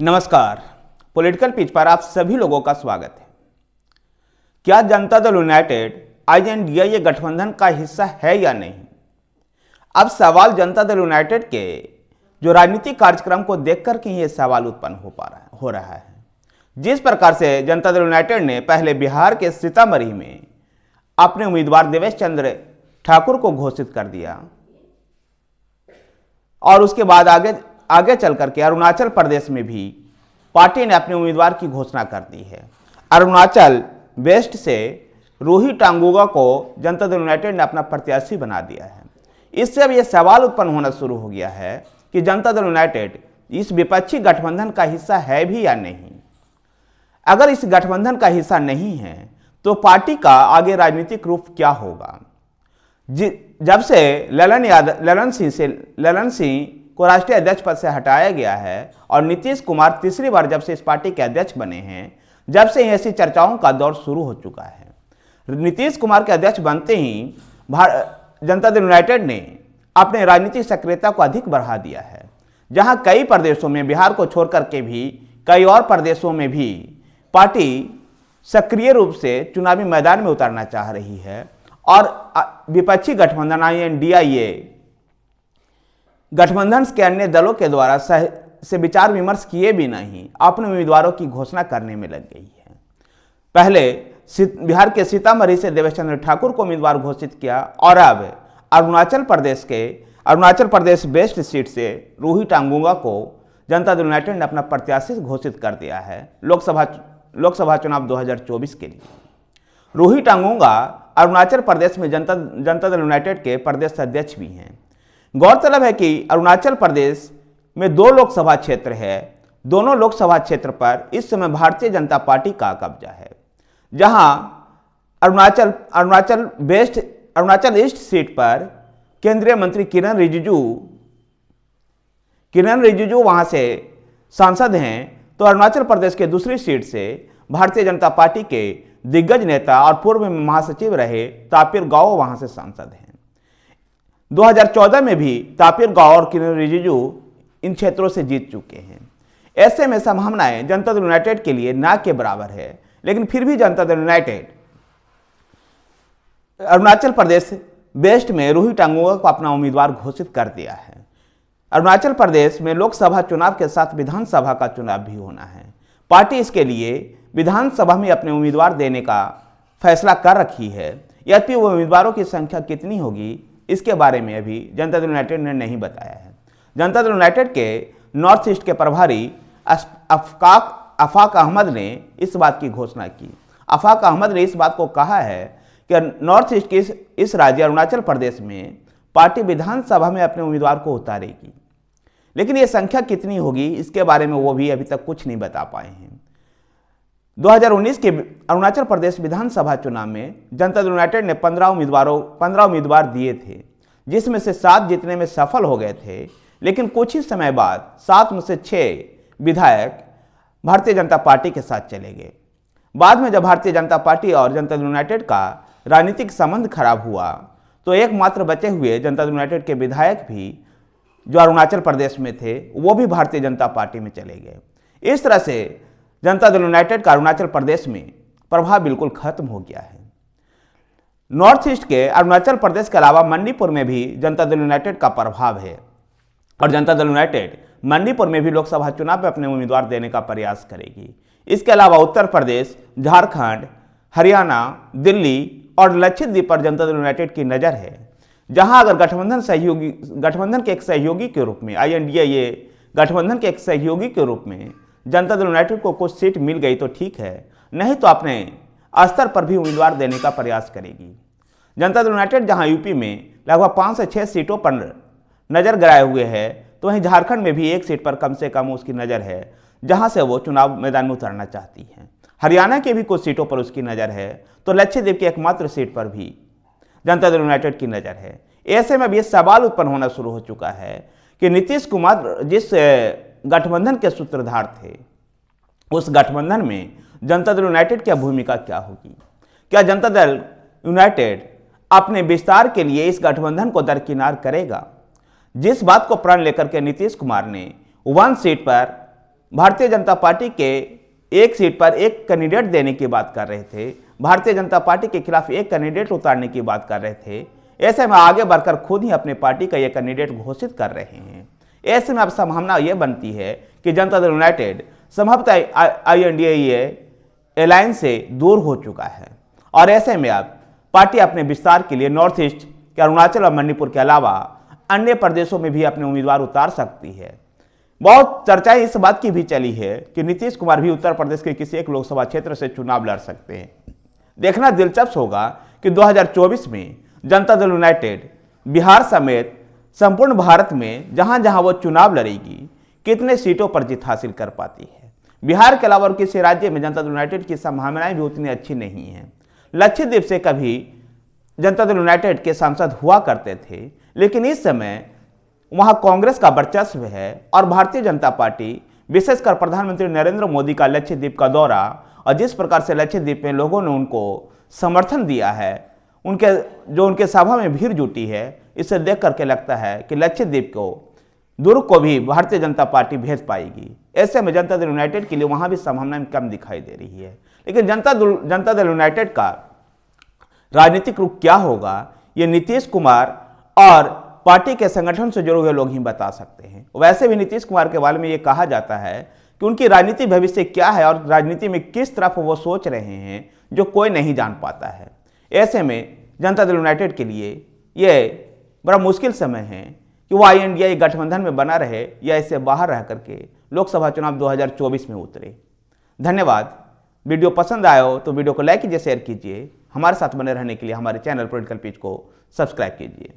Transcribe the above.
नमस्कार। Political pitch पर आप सभी लोगों का स्वागत है। क्या जनता दल यूनाइटेड INDIA गठबंधन का हिस्सा है या नहीं? अब सवाल जनता दल यूनाइटेड के जो राजनीतिक कार्यक्रम को देखकर के ये सवाल उत्पन्न हो रहा है। जिस प्रकार से जनता दल यूनाइटेड ने पहले बिहार के सीतामढ़ी में अपने उम्मीदवार देवेश चंद्र ठाकुर को घोषित कर दिया और उसके बाद आगे चल करके अरुणाचल प्रदेश में भी पार्टी ने अपने उम्मीदवार की घोषणा कर दी है। अरुणाचल वेस्ट से रूही टांगुगा को जनता दल यूनाइटेड ने अपना प्रत्याशी बना दिया है। इससे अब यह सवाल उत्पन्न होना शुरू हो गया है कि जनता दल यूनाइटेड इस विपक्षी गठबंधन का हिस्सा है भी या नहीं। अगर इस गठबंधन का हिस्सा नहीं है तो पार्टी का आगे राजनीतिक रूप क्या होगा? जब से ललन सिंह को राष्ट्रीय अध्यक्ष पद से हटाया गया है और नीतीश कुमार तीसरी बार जब से इस पार्टी के अध्यक्ष बने हैं, जब से ऐसी चर्चाओं का दौर शुरू हो चुका है। नीतीश कुमार के अध्यक्ष बनते ही जनता दल यूनाइटेड ने अपने राजनीतिक सक्रियता को अधिक बढ़ा दिया है। जहां कई प्रदेशों में, बिहार को छोड़ करके भी कई और प्रदेशों में भी पार्टी सक्रिय रूप से चुनावी मैदान में उतरना चाह रही है और विपक्षी गठबंधन INDIA गठबंधन के अन्य दलों के द्वारा से विचार विमर्श किए भी नहीं अपने उम्मीदवारों की घोषणा करने में लग गई है। पहले बिहार के सीतामढ़ी से देवेश चंद्र ठाकुर को उम्मीदवार घोषित किया और अब अरुणाचल प्रदेश वेस्ट सीट से रूही टांगुगा को जनता दल यूनाइटेड ने अपना प्रत्याशी घोषित कर दिया है लोकसभा चुनाव 2024 के लिए। रूही टांगुगा अरुणाचल प्रदेश में जनता दल यूनाइटेड के प्रदेश अध्यक्ष भी हैं। गौरतलब है कि अरुणाचल प्रदेश में 2 लोकसभा क्षेत्र है। दोनों लोकसभा क्षेत्र पर इस समय भारतीय जनता पार्टी का कब्जा है। जहां अरुणाचल ईस्ट सीट पर केंद्रीय मंत्री किरण रिजिजू वहां से सांसद हैं, तो अरुणाचल प्रदेश के दूसरी सीट से भारतीय जनता पार्टी के दिग्गज नेता और पूर्व महासचिव रहे तापिर गाव वहां से सांसद हैं। 2014 में भी तापिर गाव और किरण रिजिजू इन क्षेत्रों से जीत चुके हैं। ऐसे में संभावनाएं जनता दल यूनाइटेड के लिए ना के बराबर है, लेकिन फिर भी जनता दल यूनाइटेड अरुणाचल प्रदेश वेस्ट में रूही टांगुगा को अपना उम्मीदवार घोषित कर दिया है। अरुणाचल प्रदेश में लोकसभा चुनाव के साथ विधानसभा का चुनाव भी होना है। पार्टी इसके लिए विधानसभा में अपने उम्मीदवार देने का फैसला कर रखी है। यद्यपि वो उम्मीदवारों की संख्या कितनी होगी इसके बारे में अभी जनता दल यूनाइटेड ने नहीं बताया है। जनता दल यूनाइटेड के नॉर्थ ईस्ट के प्रभारी अफाक अहमद ने इस बात की घोषणा की। अफाक अहमद ने इस बात को कहा है कि नॉर्थ ईस्ट के इस राज्य अरुणाचल प्रदेश में पार्टी विधानसभा में अपने उम्मीदवार को उतारेगी, लेकिन ये संख्या कितनी होगी इसके बारे में वो भी अभी तक कुछ नहीं बता पाए हैं। 2019 के अरुणाचल प्रदेश विधानसभा चुनाव में जनता दल यूनाइटेड ने 15 उम्मीदवार दिए थे, जिसमें से 7 जीतने में सफल हो गए थे। लेकिन कुछ ही समय बाद 7 में से 6 विधायक भारतीय जनता पार्टी के साथ चले गए। बाद में जब भारतीय जनता पार्टी और जनता दल यूनाइटेड का राजनीतिक संबंध खराब हुआ तो एकमात्र बचे हुए जनता दल यूनाइटेड के विधायक भी जो अरुणाचल प्रदेश में थे वो भी भारतीय जनता पार्टी में चले गए। इस तरह से जनता दल यूनाइटेड का अरुणाचल प्रदेश में प्रभाव बिल्कुल खत्म हो गया है। नॉर्थ ईस्ट के अरुणाचल प्रदेश के अलावा मणिपुर में भी जनता दल यूनाइटेड का प्रभाव है और जनता दल यूनाइटेड मणिपुर में भी लोकसभा चुनाव में अपने उम्मीदवार देने का प्रयास करेगी। इसके अलावा उत्तर प्रदेश, झारखंड, हरियाणा, दिल्ली और लक्षद्वीप पर जनता दल यूनाइटेड की नज़र है। जहां अगर गठबंधन के एक सहयोगी के रूप में INDIA गठबंधन के एक सहयोगी के रूप में जनता दल यूनाइटेड को कुछ सीट मिल गई तो ठीक है, नहीं तो अपने स्तर पर भी उम्मीदवार देने का प्रयास करेगी। जनता दल यूनाइटेड जहां यूपी में लगभग 5 से 6 सीटों पर नज़र गड़ाए हुए है, तो वहीं झारखंड में भी एक सीट पर कम से कम उसकी नज़र है जहां से वो चुनाव मैदान में उतरना चाहती है। हरियाणा के भी कुछ सीटों पर उसकी नज़र है, तो लक्षद्वीप की एकमात्र सीट पर भी जनता दल यूनाइटेड की नज़र है। ऐसे में भी ये सवाल उत्पन्न होना शुरू हो चुका है कि नीतीश कुमार जिस गठबंधन के सूत्रधार थे, उस गठबंधन में जनता दल यूनाइटेड की भूमिका क्या होगी? क्या जनता दल यूनाइटेड अपने विस्तार के लिए इस गठबंधन को दरकिनार करेगा? जिस बात को प्रण लेकर के नीतीश कुमार ने 1 सीट पर भारतीय जनता पार्टी के एक सीट पर एक कैंडिडेट देने की बात कर रहे थे, भारतीय जनता पार्टी के खिलाफ एक कैंडिडेट उतारने की बात कर रहे थे। ऐसे में आगे बढ़कर खुद ही अपने पार्टी का यह कैंडिडेट घोषित कर रहे हैं। ऐसे में अब संभावना यह बनती है कि जनता दल यूनाइटेड संभवतः INDA अलायंस से दूर हो चुका है और ऐसे में अब पार्टी अपने विस्तार के लिए नॉर्थ ईस्ट के अरुणाचल और मणिपुर के अलावा अन्य प्रदेशों में भी अपने उम्मीदवार उतार सकती है। बहुत चर्चाएं इस बात की भी चली है कि नीतीश कुमार भी उत्तर प्रदेश के किसी एक लोकसभा क्षेत्र से चुनाव लड़ सकते हैं। देखना दिलचस्प होगा कि 2024 में जनता दल यूनाइटेड बिहार समेत संपूर्ण भारत में जहां जहां वो चुनाव लड़ेगी कितने सीटों पर जीत हासिल कर पाती है। बिहार के अलावा और किसी राज्य में जनता दल यूनाइटेड की संभावनाएं भी उतनी अच्छी नहीं है। लक्षद्वीप से कभी जनता दल यूनाइटेड के सांसद हुआ करते थे, लेकिन इस समय वहां कांग्रेस का वर्चस्व है और भारतीय जनता पार्टी विशेषकर प्रधानमंत्री नरेंद्र मोदी का लक्षद्वीप का दौरा और जिस प्रकार से लक्षद्वीप में लोगों ने उनको समर्थन दिया है, उनके सभा में भीड़ जुटी है, इसे देख करके लगता है कि लक्षद्वीप को दुर्ग को भी भारतीय जनता पार्टी भेज पाएगी। ऐसे में जनता दल यूनाइटेड के लिए वहां भी संभावनाएं कम दिखाई दे रही है। लेकिन जनता दल यूनाइटेड का राजनीतिक रुख क्या होगा, ये नीतीश कुमार और पार्टी के संगठन से जुड़े हुए लोग ही बता सकते हैं। वैसे भी नीतीश कुमार के बारे में ये कहा जाता है कि उनकी राजनीतिक भविष्य क्या है और राजनीति में किस तरफ वो सोच रहे हैं, जो कोई नहीं जान पाता है। ऐसे में जनता दल यूनाइटेड के लिए ये बड़ा मुश्किल समय है कि वो INDA गठबंधन में बना रहे या इससे बाहर रह करके लोकसभा चुनाव 2024 में उतरे। धन्यवाद। वीडियो पसंद आया हो तो वीडियो को लाइक कीजिए, शेयर कीजिए। हमारे साथ बने रहने के लिए हमारे चैनल पॉलिटिकल पेज को सब्सक्राइब कीजिए।